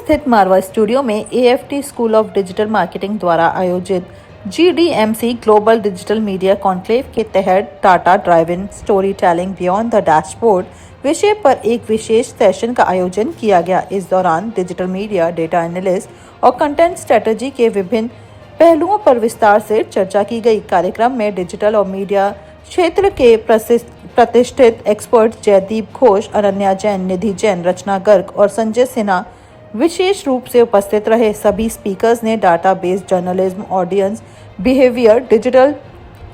स्थित मारवा स्टूडियो में AFT school of digital marketing द्वारा आयोजित GDMC global digital media conclave के तहत data driven story telling beyond the dashboard विषय पर एक विशेष सेशन का आयोजन किया गया। इस दौरान डिजिटल मीडिया, डेटा एनालिस्ट और कंटेंट स्ट्रेटजी के विभिन्न पहलुओं पर विस्तार से चर्चा की गई। कार्यक्रम में डिजिटल और मीडिया क्षेत्र के प्रतिष्ठित एक्सपर्ट जयदीप घोष, अनन्या जैन, निधि जैन, रचना गर्ग और संजय सिन्हा विशेष रूप से उपस्थित रहे। सभी स्पीकर्स ने data based journalism, audience behaviour, digital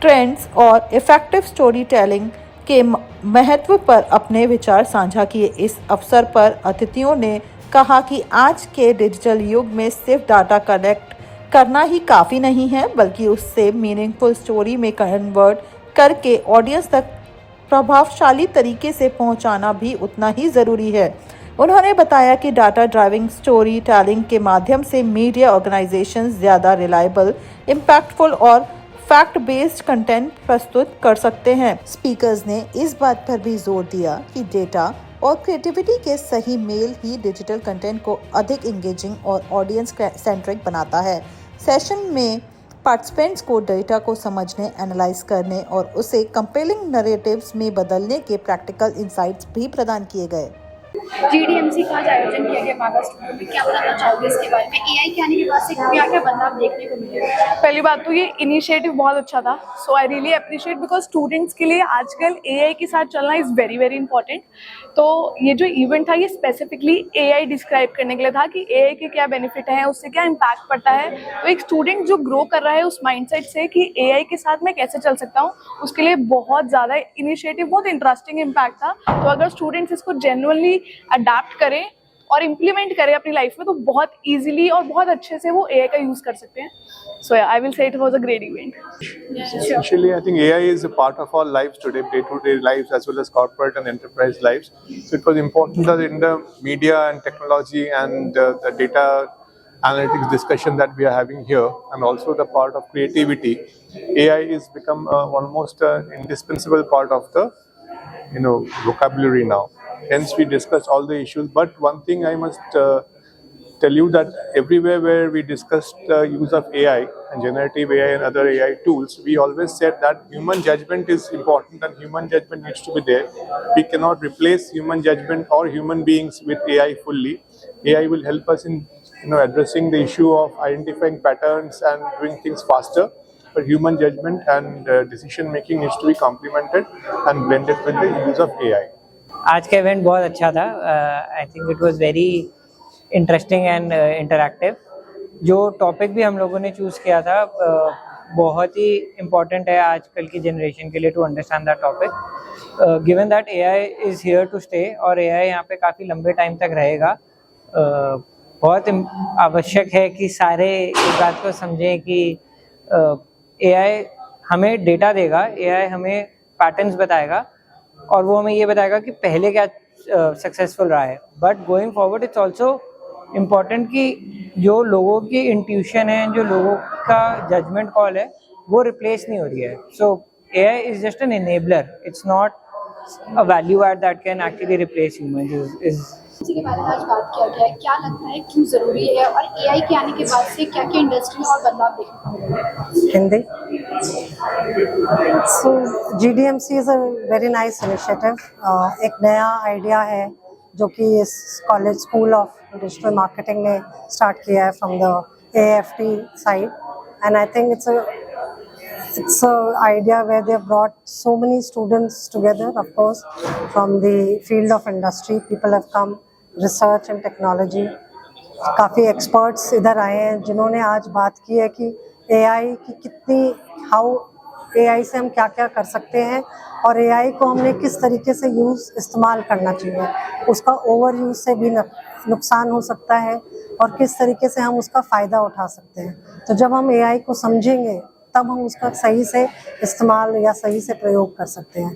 trends और इफेक्टिव स्टोरी टेलिंग के महत्व पर अपने विचार साझा किए। इस अवसर पर अतिथियों ने कहा कि आज के डिजिटल युग में सिर्फ डाटा कलेक्ट करना ही काफ़ी नहीं है, बल्कि उससे मीनिंगफुल स्टोरी में कन्वर्ट करके ऑडियंस तक प्रभावशाली तरीके से पहुंचाना भी उतना ही ज़रूरी है। उन्होंने बताया कि डाटा ड्राइविंग स्टोरी टेलिंग के माध्यम से मीडिया ऑर्गेनाइजेशंस ज़्यादा रिलायबल, इम्पैक्टफुल और फैक्ट बेस्ड कंटेंट प्रस्तुत कर सकते हैं। स्पीकर्स ने इस बात पर भी जोर दिया कि डेटा और क्रिएटिविटी के सही मेल ही डिजिटल कंटेंट को अधिक इंगेजिंग और ऑडियंस सेंट्रिक बनाता है। सेशन में पार्टिसिपेंट्स को डेटा को समझने, एनालाइज करने और उसे कंपेलिंग नैरेटिव्स में बदलने के प्रैक्टिकल इंसाइट्स भी प्रदान किए गए। GDMC का आज आयोजन किया गया मारवा स्टूडियो में, क्या बताना चाहोगे इसके बारे में? AI के आने के बाद से क्या क्या बदलाव देखने को मिले? पहली बात तो ये इनिशिएटिव बहुत अच्छा था, so I really appreciate, because students के लिए आजकल AI के साथ चलना इज़ वेरी वेरी इंपॉर्टेंट। तो ये जो इवेंट था ये स्पेसिफिकली AI डिस्क्राइब करने के लिए था कि AI के क्या बेनिफिट हैं, उससे क्या इम्पैक्ट पड़ता है। तो एक स्टूडेंट जो ग्रो कर रहा है उस माइंडसेट से कि AI के साथ मैं कैसे चल सकता हूँ, उसके लिए बहुत ज़्यादा इनिशिएटिव, बहुत इंटरेस्टिंग इम्पैक्ट था। तो अगर स्टूडेंट्स इसको जेन्युइनली अडाप्ट करें और इम्प्लीमेंट करें अपनी लाइफ में, तो बहुत इजीली और बहुत अच्छे से वो AI का यूज कर सकते हैं। So I will say it was a great event. Essentially, I think AI is a part of our lives today, day-to-day lives, as well as corporate and enterprise lives. So it was important that in the media and technology and the data analytics discussion that we are having here, and also the part of creativity, AI is become almost an indispensable part of the vocabulary now. Hence, we discussed all the issues. But one thing I must tell you that everywhere where we discussed the use of AI and generative AI and other AI tools, we always said that human judgment is important and human judgment needs to be there. We cannot replace human judgment or human beings with AI fully. AI will help us in addressing the issue of identifying patterns and doing things faster. But human judgment and decision making needs to be complemented and blended with the use of AI. आज का event बहुत अच्छा था। I think it was very interesting and interactive. जो topic भी हम लोगों ने चूज़ किया था बहुत ही इम्पॉर्टेंट है आजकल की जनरेशन के लिए to understand that topic, given that AI is here to stay और AI यहाँ पे काफ़ी लंबे टाइम तक रहेगा। बहुत आवश्यक है कि सारे इस बात को समझें कि AI हमें डेटा देगा, AI हमें पैटर्न्स बताएगा और वो हमें ये बताएगा कि पहले क्या सक्सेसफुल रहा है। But going forward it's also important कि जो लोगों की इंट्यूशन है, जो लोगों का जजमेंट कॉल है, वो रिप्लेस नहीं हो रही है। So AI is just an enabler, it's not a value add that can actually replace humans. इसी के बारे में आज बात किया गया है, क्या लगता है क्यों ज़रूरी है और AI के आने के बाद से क्या क्या इंडस्ट्री में और बदलाव देखने को मिलेगा? हिंदी। सो GDMC is a very nice initiative. एक नया आइडिया है जो कि इस college school of digital marketing ने स्टार्ट किया है from the AFT side, and I think it's a idea where they have brought so many students together. Of course, from the field of industry, people have come, research and technology. काफ़ी experts इधर आए हैं जिन्होंने आज बात की है कि AI की कितनी how AI से हम क्या क्या कर सकते हैं और AI को हमने किस तरीके से इस्तेमाल करना चाहिए, उसका ओवर यूज से भी नुकसान हो सकता है और किस तरीके से हम उसका फ़ायदा उठा सकते हैं। तो जब हम AI को समझेंगे तब हम उसका सही से इस्तेमाल या सही से प्रयोग कर सकते हैं।